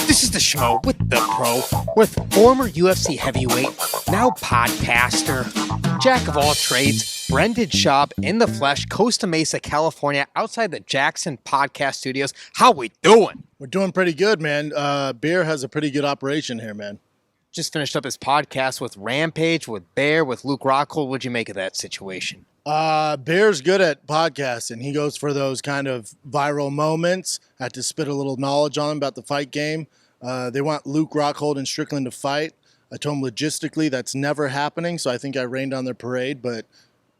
This is the Schmo with the Pro, with former UFC heavyweight, now podcaster, jack of all trades, Brendan Schaub in the flesh, Costa Mesa, California, outside the Jaxxon Podcast studios. How we doing? We're doing pretty good, man. Bear has a pretty good operation here, man. Just finished up his podcast with Rampage, with Bear, with Luke Rockhold. What'd you make of that situation? Bear's good at podcasting. He goes for those kind of viral moments. I had to spit a little knowledge on him about the fight game. They want Luke Rockhold and Strickland to fight. I told him logistically that's never happening, so I think I rained on their parade, but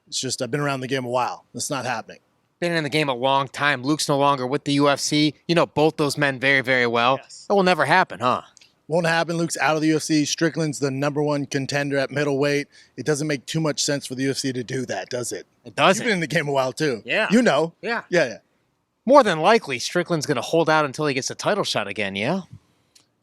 it's just I've been around the game a while. It's not happening. Been in the game a long time. Luke's no longer with the UFC. You know both those men very, very well. Yes. That will never happen, huh? Won't happen. Luke's out of the UFC. Strickland's the number one contender at middleweight. It doesn't make too much sense for the UFC to do that, does it? It doesn't. You've been in the game a while, too. Yeah. You know. Yeah. Yeah. More than likely, Strickland's going to hold out until he gets a title shot again, yeah?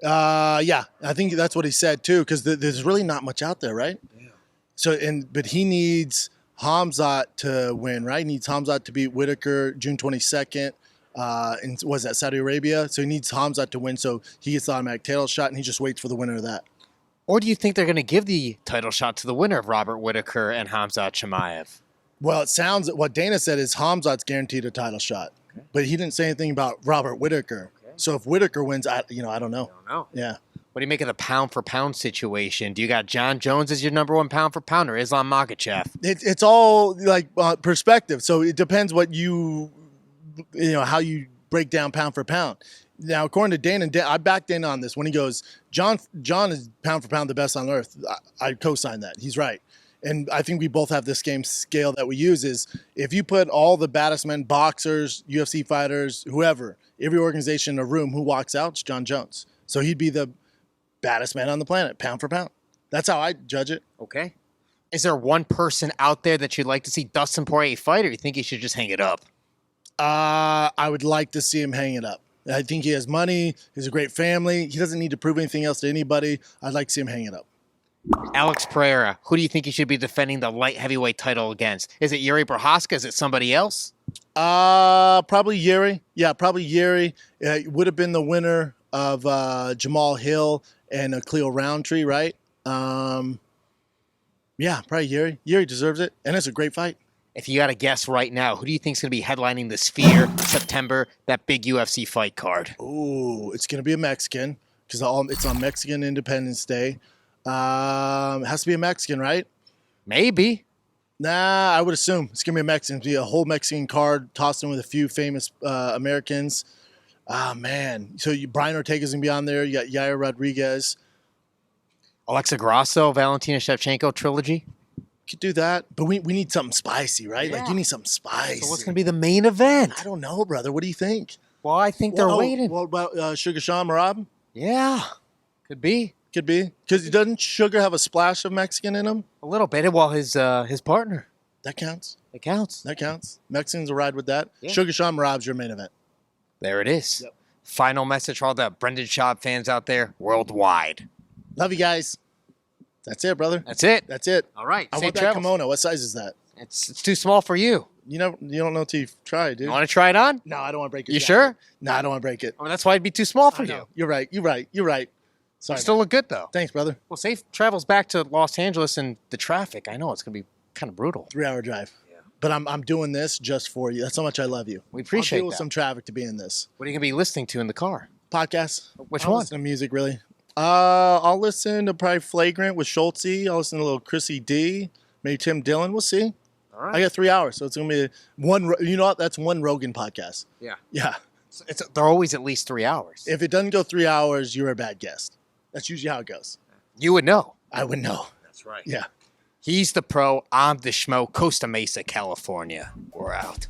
Yeah. I think that's what he said, too, because there's really not much out there, right? Yeah. But he needs Hamzat to win, right? He needs Hamzat to beat Whitaker June 22nd. And was that Saudi Arabia? So he needs Hamzat to win, so he gets the automatic title shot, and he just waits for the winner of that. Or do you think they're going to give the title shot to the winner of Robert Whitaker and Hamzat Chimaev? Well, it sounds what Dana said is Hamzat's guaranteed a title shot, but he didn't say anything about Robert Whitaker. Okay. So if Whitaker wins, I don't know. I don't know. Yeah. What do you make of the pound-for-pound situation? Do you got John Jones as your number one pound-for-pound or Islam Makhachev? It's all like perspective. So it depends what how you break down pound for pound. Now, according to Dana, I back Dana on this when he goes, John is pound for pound the best on earth. I co-sign that. He's right. And I think we both have this game scale that we use is if you put all the baddest men, boxers, UFC fighters, whoever, every organization in a room, who walks out, it's John Jones. So he'd be the baddest man on the planet, pound for pound. That's how I judge it. Okay. Is there one person out there that you'd like to see Dustin Poirier fight, or you think he should just hang it up? I would like to see him hang it up. I think he has money. He's a great family. He doesn't need to prove anything else to anybody. I'd like to see him hang it up. Alex Pereira, who do you think he should be defending the light heavyweight title against? Is it Yuri Prochazka? Is it somebody else? Probably Yuri. Yeah, probably Yuri. It would have been the winner of Jamal Hill and Cleo Roundtree, right? Yeah, probably Yuri. Yuri deserves it, and it's a great fight. If you got to guess right now, who do you think is going to be headlining the Sphere September, that big UFC fight card? Ooh, it's going to be a Mexican because it's on Mexican Independence Day. It has to be a Mexican, right? Maybe. Nah, I would assume it's going to be a Mexican. It'll be a whole Mexican card tossed in with a few famous Americans. Man. So Brian Ortega's going to be on there. You got Yair Rodriguez. Alexa Grasso, Valentina Shevchenko trilogy? Could do that, but we need something spicy, right? Yeah. Like you need something spicy. So what's going to be the main event? I don't know, brother. What do you think? Well, I think they're waiting. What about Sugar Sean Marab? Yeah, could be. Could be. Because doesn't Sugar have a splash of Mexican in him? A little bit. Well, his partner. That counts. It counts. That counts. Mexicans will ride with that. Yeah. Sugar Sean Marab's your main event. There it is. Yep. Final message for all the Brendan Schaub fans out there worldwide. Love you guys. That's it, brother. That's it. That's it. All right. I want that kimono. What size is that? It's too small for you. You don't know till you've tried, dude. You want to try it on? No, I don't want to break it. You sure? No, I don't want to break it. I mean, that's why it'd be too small for you. You're right. Sorry. You still look good, though. Thanks, brother. Well, safe travels back to Los Angeles and the traffic. I know it's going to be kind of brutal. 3-hour drive. Yeah. But I'm doing this just for you. That's how much I love you. We appreciate I'll deal with that. some traffic to be in this. What are you going to be listening to in the car? Podcast. Which I'll one? listen to music, really. I'll listen to probably Flagrant with Schultzy. I'll listen to a little Chrissy D. Maybe Tim Dillon. We'll see. All right. I got 3 hours, so it's going to be one. You know what? That's one Rogan podcast. Yeah. Yeah. They're always at least 3 hours. If it doesn't go 3 hours, you're a bad guest. That's usually how it goes. You would know. I would know. That's right. Yeah. He's the pro. I'm the schmo. Costa Mesa, California. We're out.